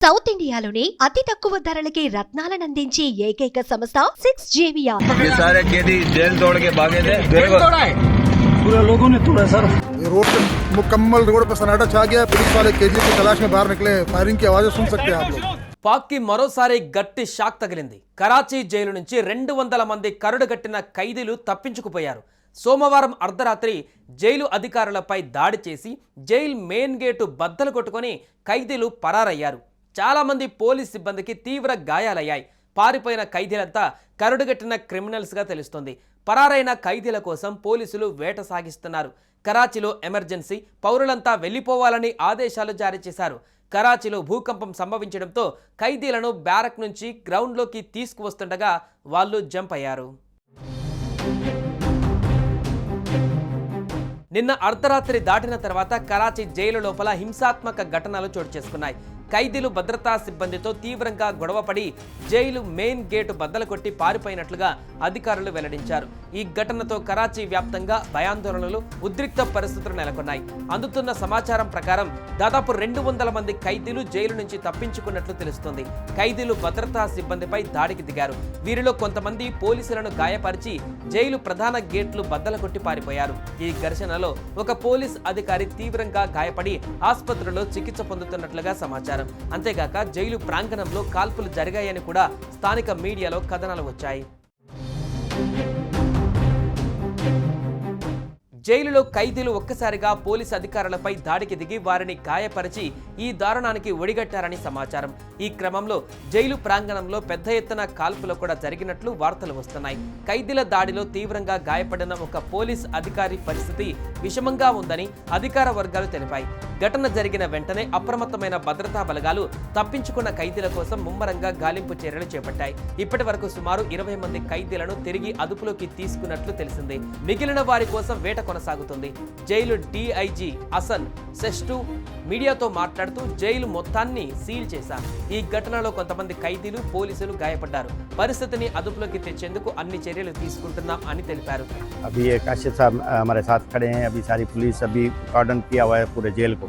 South ఇండియాలోని అతి తక్కువ ధరలకి రత్నాలను అందించే ఏకైక సంస్థ 6JVR। ये सारे कैदी जेल तोड़ के भागे थे। पूरे लोगों ने तोड़ा सर। रोड पे मुकम्मल रोड पर सन्नाटा छा गया। पुलिस वाले केजी की तलाश में बाहर निकले। फायरिंग की आवाजें सुन सकते हैं आप लोग। పాక్ కి మరోసారి గట్టి షాక్ తగిలింది। కరాచీ జైలు నుంచి 200 మంది కరుడుగట్టిన ఖైదీలు తప్పించుకుపోయారు। సోమవారం అర్ధరాత్రి జైలు అధికారులపై దాడి చేసి జైలు మెయిన్ గేటు బద్దలు కొట్టుకొని ఖైదీలు పరారయ్యారు। చాలా మంది పోలీస్ సిబ్బందికి తీవ్ర గాయాలయ్యాయి। పారిపోయిన ఖైదీలంతా కరుడుగట్టిన క్రిమినల్స్ గా తెలుస్తోంది। పరారైన ఖైదీల కోసం పోలీసులు వేట సాగిస్తున్నారు। కరాచీలో ఎమర్జెన్సీ, పౌరులంతా వెళ్లిపోవాలని ఆదేశాలు జారీ చేశారు। కరాచీలో భూకంపం సంభవించడంతో ఖైదీలను బ్యారక్ నుంచి గ్రౌండ్లోకి తీసుకువస్తుండగా వాళ్ళు జంప్ అయ్యారు। నిన్న అర్ధరాత్రి దాటిన తర్వాత కరాచీ జైలు లోపల హింసాత్మక ఘటనలు చోటు చేసుకున్నాయి। ఖైదీలు భద్రతా సిబ్బందితో తీవ్రంగా గొడవపడి జైలు మెయిన్ గేటు బద్దలు కొట్టి పారిపోయినట్లుగా అధికారులు వెల్లడించారు। ఈ ఘటనతో కరాచీ వ్యాప్తంగా భయాందోళనలు, ఉద్రిక్త పరిస్థితులు నెలకొన్నాయి। అందుతున్న సమాచారం ప్రకారం దాదాపు 200 మంది ఖైదీలు జైలు నుంచి తప్పించుకున్నట్లు తెలుస్తోంది। ఖైదీలు భద్రతా సిబ్బందిపై దాడికి దిగారు। వీరిలో కొంతమంది పోలీసులను గాయపరిచి జైలు ప్రధాన గేట్లు బద్దలు కొట్టి పారిపోయారు। ఈ ఘర్షణలో ఒక పోలీస్ అధికారి తీవ్రంగా గాయపడి ఆసుపత్రిలో చికిత్స పొందుతున్నట్లుగా సమాచారం। అంతేగాక జైలు ప్రాంగణంలో కాల్పులు జరిగాయని కూడా స్థానిక మీడియాలో కథనాలు వచ్చాయి। జైలులో ఖైదీలు ఒక్కసారిగా పోలీసు అధికారులపై దాడికి దిగి వారిని గాయపరిచి ఈ దారుణానికి ఒడిగట్టారని సమాచారం। ఈ క్రమంలో జైలు ప్రాంగణంలో పెద్ద ఎత్తున కాల్పులు కూడా జరిగినట్లు వార్తలు వస్తున్నాయి। ఖైదీల దాడిలో తీవ్రంగా గాయపడిన ఒక పోలీస్ అధికారి పరిస్థితి విషమంగా ఉందని అధికార వర్గాలు తెలిపాయి। ఘటన జరిగిన వెంటనే అప్రమత్తమైన భద్రతా బలగాలు తప్పించుకున్న ఖైదీల కోసం ముమ్మరంగా గాలింపు చర్యలు చేపట్టాయి। ఇప్పటి వరకు సుమారు 20 మంది ఖైదీలను తిరిగి అదుపులోకి తీసుకున్నట్లు తెలిసింది। మిగిలిన వారి కోసం వేట కొనసాగుతుంది। జైలు డీఐజీ అసన్ సెస్టు మీడియాతో మాట్లాడుతూ జైలు మొత్తాన్ని సీల్ చేశారు। ఈ ఘటనలో కొంతమంది ఖైదీలు, పోలీసులు గాయపడ్డారు। పరిస్థితిని అదుపులోకి తెచ్చేందుకు అన్ని చర్యలు తీసుకుంటున్నాం అని తెలిపారు। अभी ये काशिफ साहब हमारे साथ खड़े हैं। अभी सारी पुलिस अभी कार्डन किया हुआ है पूरे जेल को।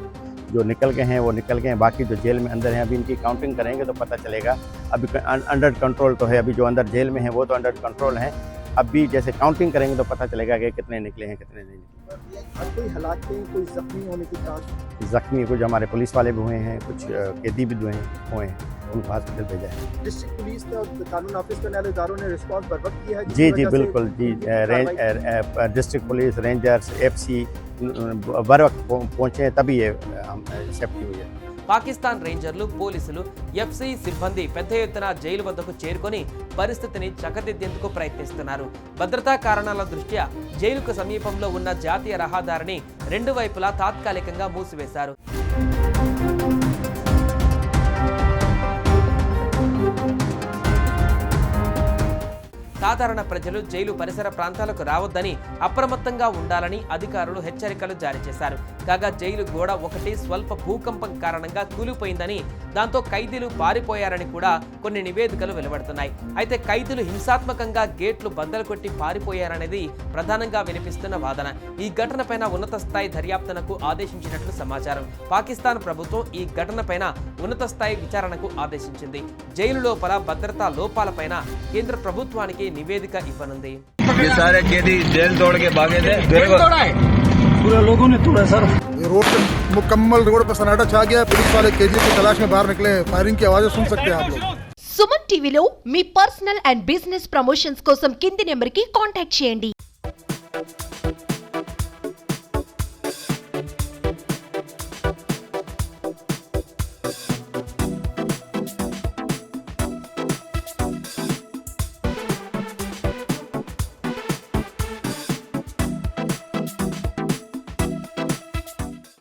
जो निकल गए हैं वो निकल गए हैं, बाकी जो जेल में अंदर हैं अभी इनकी काउंटिंग करेंगे तो पता चलेगा। अभी अंडर कंट्रोल तो है, अभी जो अंदर जेल में है वो तो अंडर कंट्रोल है। अभी जैसे काउंटिंग करेंगे तो पता चलेगा कि कितने निकले हैं कितने नहीं निकले। कोई हालात में कोई जख्मी होने की चांस? जख्मी कुछ हमारे पुलिस वाले भी हुए हैं, कुछ कैदी भी हुए हैं, उनको हॉस्पिटल भेजा है। डिस्ट्रिक्ट पुलिस ने और कानून नाफिज करने वाले इदारों ने रिस्पांस बर्बाद किया है? जी जी बिल्कुल जी। डिस्ट्रिक्ट पुलिस, रेंजर्स, एफसी बर वक्त पहुँचे तभी ये सेफ्टी हुई है। పాకిస్తాన్ రేంజర్లు, పోలీసులు, ఎఫ్సీ సిబ్బంది పెద్ద ఎత్తున జైలు వద్దకు చేరుకొని పరిస్థితిని చక్కదిద్దేందుకు ప్రయత్నిస్తున్నారు। భద్రతా కారణాల దృష్ట్యా జైలుకు సమీపంలో ఉన్న జాతీయ రహదారిని 2 వైపులా తాత్కాలికంగా మూసివేశారు। సాధారణ ప్రజలు జైలు పరిసర ప్రాంతాలకు రావద్దని, అప్రమత్తంగా ఉండాలని అధికారులు హెచ్చరికలు జారీ చేశారు। కాగా జైలు గోడ ఒకటి స్వల్ప భూకంపం కారణంగా కూలిపోయిందని, దాంతో ఖైదీలు పారిపోయారని కూడా కొన్ని నివేదికలు వెలువడుతున్నాయి। అయితే ఖైదీలు హింసాత్మకంగా గేట్లు బద్దలు కొట్టి పారిపోయారనేది ప్రధానంగా వినిపిస్తున్న వాదన। ఈ ఘటనపైన ఉన్నత స్థాయి దర్యాప్తునకు ఆదేశించినట్లు సమాచారం। పాకిస్తాన్ ప్రభుత్వం ఈ ఘటనపైన ఉన్నత స్థాయి విచారణకు ఆదేశించింది। జైలు లోపల భద్రతా లోపాలపైన కేంద్ర ప్రభుత్వానికి నివేదిక ఇవ్వనుంది। ये सारे कैदी जेल तोड़ के भागे थे। पूरे लोगों ने तोड़ा सर। रोड पे मुकम्मल रोड पर सन्नाटा छा गया। पुलिस वाले केजी की तलाश में बाहर निकले। फायरिंग की आवाजें सुन सकते हैं आप लोग। సుమన్ టీవీలో మీ పర్సనల్ అండ్ బిజినెస్ ప్రమోషన్స్ కోసం కింది నెంబర్కి కాంటాక్ట్ చేయండి।